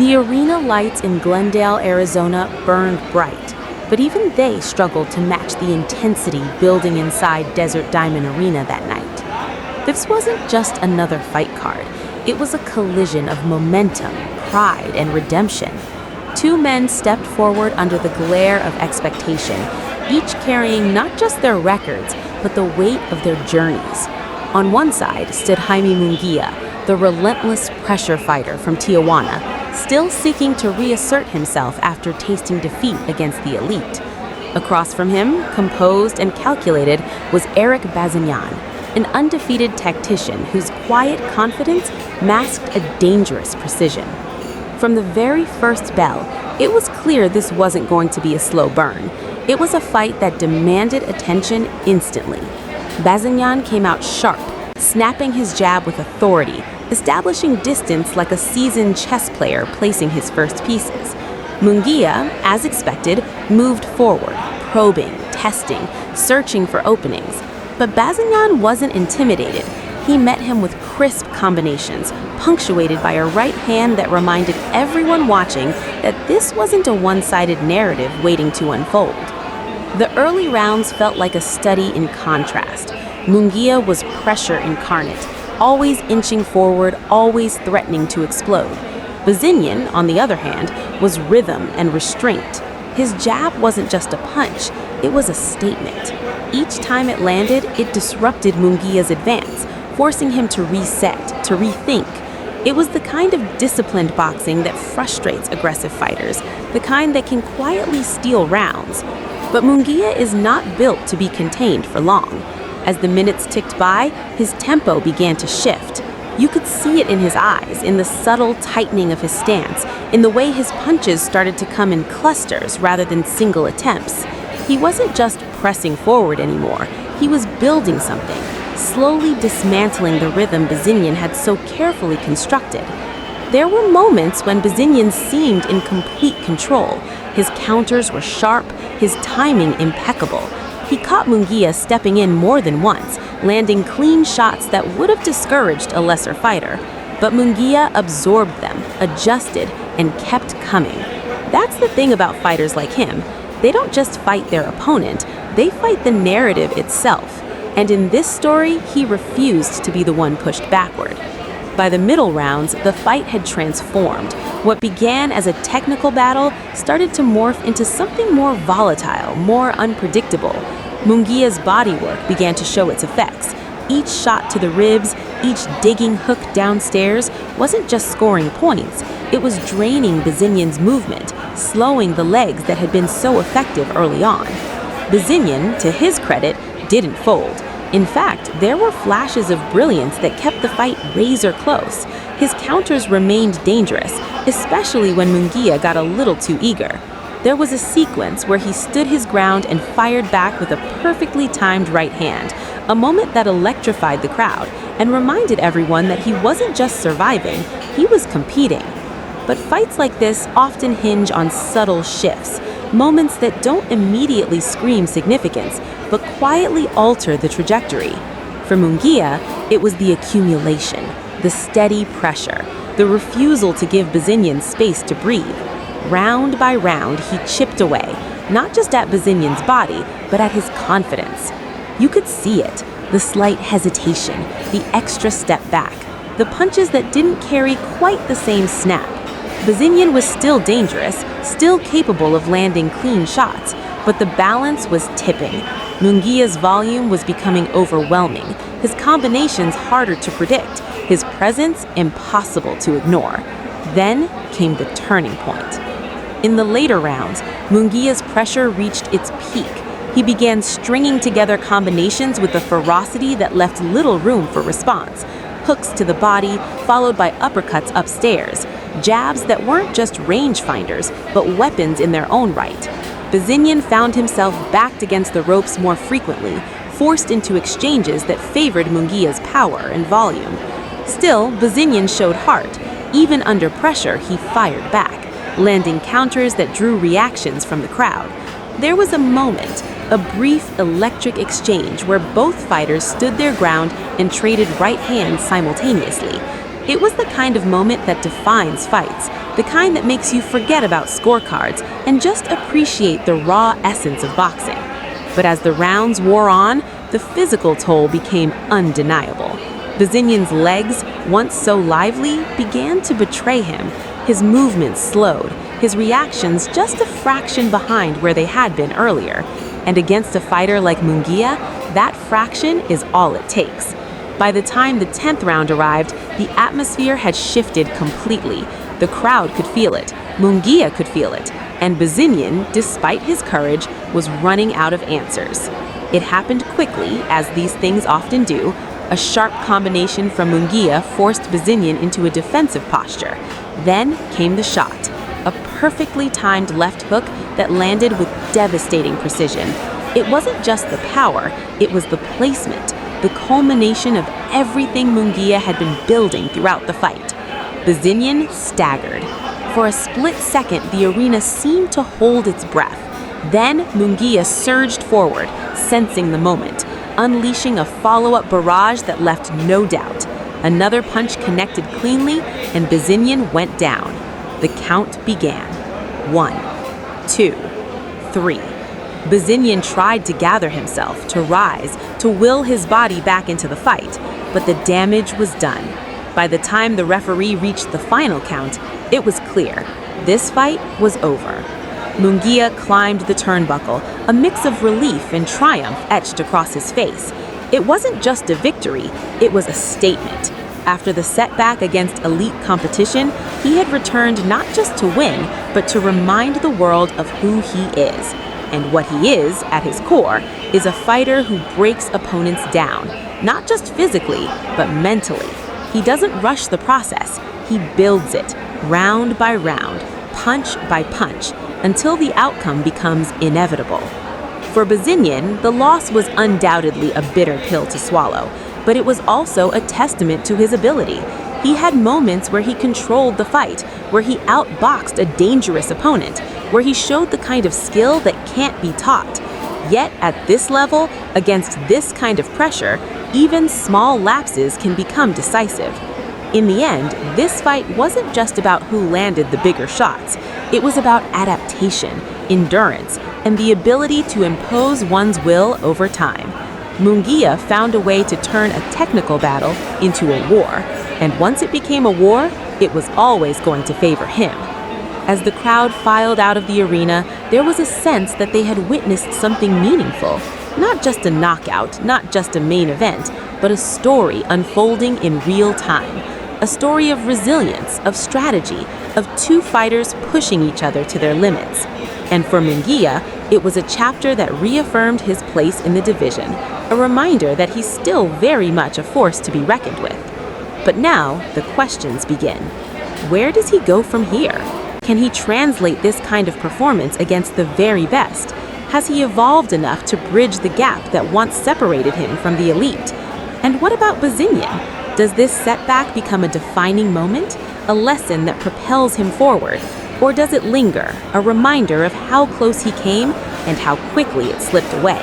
The arena lights in Glendale, Arizona burned bright, but even they struggled to match the intensity building inside Desert Diamond Arena that night. This wasn't just another fight card. It was a collision of momentum, pride, and redemption. Two men stepped forward under the glare of expectation, each carrying not just their records, but the weight of their journeys. On one side stood Jaime Munguia, the relentless pressure fighter from Tijuana, still seeking to reassert himself after tasting defeat against the elite. Across from him, composed and calculated, was Erik Bazinyan, an undefeated tactician whose quiet confidence masked a dangerous precision. From the very first bell, it was clear this wasn't going to be a slow burn. It was a fight that demanded attention instantly. Bazinyan came out sharp, snapping his jab with authority, establishing distance like a seasoned chess player placing his first pieces. Munguia, as expected, moved forward, probing, testing, searching for openings. But Bazinyan wasn't intimidated. He met him with crisp combinations, punctuated by a right hand that reminded everyone watching that this wasn't a one-sided narrative waiting to unfold. The early rounds felt like a study in contrast. Munguia was pressure incarnate, always inching forward, always threatening to explode. Bazinyan, on the other hand, was rhythm and restraint. His jab wasn't just a punch, it was a statement. Each time it landed, it disrupted Munguia's advance, forcing him to reset, to rethink. It was the kind of disciplined boxing that frustrates aggressive fighters, the kind that can quietly steal rounds. But Munguia is not built to be contained for long. As the minutes ticked by, his tempo began to shift. You could see it in his eyes, in the subtle tightening of his stance, in the way his punches started to come in clusters rather than single attempts. He wasn't just pressing forward anymore, he was building something, slowly dismantling the rhythm Bazinyan had so carefully constructed. There were moments when Bazinyan seemed in complete control. His counters were sharp, his timing impeccable. He caught Munguia stepping in more than once, landing clean shots that would have discouraged a lesser fighter. But Munguia absorbed them, adjusted, and kept coming. That's the thing about fighters like him. They don't just fight their opponent, they fight the narrative itself. And in this story, he refused to be the one pushed backward. By the middle rounds, the fight had transformed. What began as a technical battle started to morph into something more volatile, more unpredictable. Munguia's bodywork began to show its effects. Each shot to the ribs, each digging hook downstairs wasn't just scoring points, it was draining Bazinyan's movement, slowing the legs that had been so effective early on. Bazinyan, to his credit, didn't fold. In fact, there were flashes of brilliance that kept the fight razor close. His counters remained dangerous, especially when Munguia got a little too eager. There was a sequence where he stood his ground and fired back with a perfectly timed right hand, a moment that electrified the crowd and reminded everyone that he wasn't just surviving, he was competing. But fights like this often hinge on subtle shifts, moments that don't immediately scream significance, but quietly alter the trajectory. For Munguia, it was the accumulation, the steady pressure, the refusal to give Bazinyan space to breathe. Round by round, he chipped away, not just at Bazinyan's body, but at his confidence. You could see it, the slight hesitation, the extra step back, the punches that didn't carry quite the same snap. Bazinyan was still dangerous, still capable of landing clean shots, but the balance was tipping. Munguia's volume was becoming overwhelming, his combinations harder to predict, his presence impossible to ignore. Then came the turning point. In the later rounds, Munguia's pressure reached its peak. He began stringing together combinations with a ferocity that left little room for response. Hooks to the body, followed by uppercuts upstairs. Jabs that weren't just rangefinders, but weapons in their own right. Bazinyan found himself backed against the ropes more frequently, forced into exchanges that favored Munguia's power and volume. Still, Bazinyan showed heart. Even under pressure, he fired back, landing counters that drew reactions from the crowd. There was a moment, a brief electric exchange where both fighters stood their ground and traded right hands simultaneously. It was the kind of moment that defines fights, the kind that makes you forget about scorecards and just appreciate the raw essence of boxing. But as the rounds wore on, the physical toll became undeniable. Bazynyan's legs, once so lively, began to betray him. His movements slowed, his reactions just a fraction behind where they had been earlier. And against a fighter like Munguia, that fraction is all it takes. By the time the 10th round arrived, the atmosphere had shifted completely. The crowd could feel it, Munguia could feel it, and Bazinyan, despite his courage, was running out of answers. It happened quickly, as these things often do. A sharp combination from Munguia forced Bazinyan into a defensive posture. Then came the shot, a perfectly timed left hook that landed with devastating precision. It wasn't just the power, it was the placement, the culmination of everything Munguia had been building throughout the fight. Bazinyan staggered. For a split second, the arena seemed to hold its breath. Then Munguia surged forward, sensing the moment, unleashing a follow-up barrage that left no doubt. Another punch connected cleanly, and Bazinyan went down. The count began. 1, 2, 3. Bazinyan tried to gather himself, to rise, to will his body back into the fight, but the damage was done. By the time the referee reached the final count, it was clear. This fight was over. Munguia climbed the turnbuckle, a mix of relief and triumph etched across his face. It wasn't just a victory, it was a statement. After the setback against elite competition, he had returned not just to win, but to remind the world of who he is. And what he is, at his core, is a fighter who breaks opponents down, not just physically, but mentally. He doesn't rush the process, he builds it, round by round, punch by punch, until the outcome becomes inevitable. For Bazinyan, the loss was undoubtedly a bitter pill to swallow, but it was also a testament to his ability. He had moments where he controlled the fight, where he outboxed a dangerous opponent, where he showed the kind of skill that can't be taught. Yet at this level, against this kind of pressure, even small lapses can become decisive. In the end, this fight wasn't just about who landed the bigger shots. It was about adaptation, endurance, and the ability to impose one's will over time. Munguia found a way to turn a technical battle into a war, and once it became a war, it was always going to favor him. As the crowd filed out of the arena, there was a sense that they had witnessed something meaningful. Not just a knockout, not just a main event, but a story unfolding in real time. A story of resilience, of strategy, of two fighters pushing each other to their limits. And for Munguia, it was a chapter that reaffirmed his place in the division, a reminder that he's still very much a force to be reckoned with. But now, the questions begin. Where does he go from here? Can he translate this kind of performance against the very best? Has he evolved enough to bridge the gap that once separated him from the elite? And what about Bazinyan? Does this setback become a defining moment, a lesson that propels him forward? Or does it linger, a reminder of how close he came and how quickly it slipped away?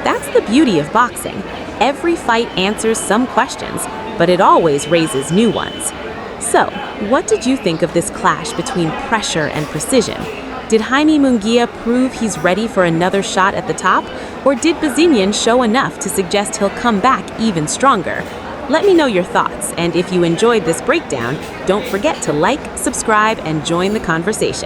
That's the beauty of boxing. Every fight answers some questions, but it always raises new ones. So, what did you think of this clash between pressure and precision? Did Jaime Munguia prove he's ready for another shot at the top? Or did Bazinyan show enough to suggest he'll come back even stronger? Let me know your thoughts, and if you enjoyed this breakdown, don't forget to like, subscribe, and join the conversation.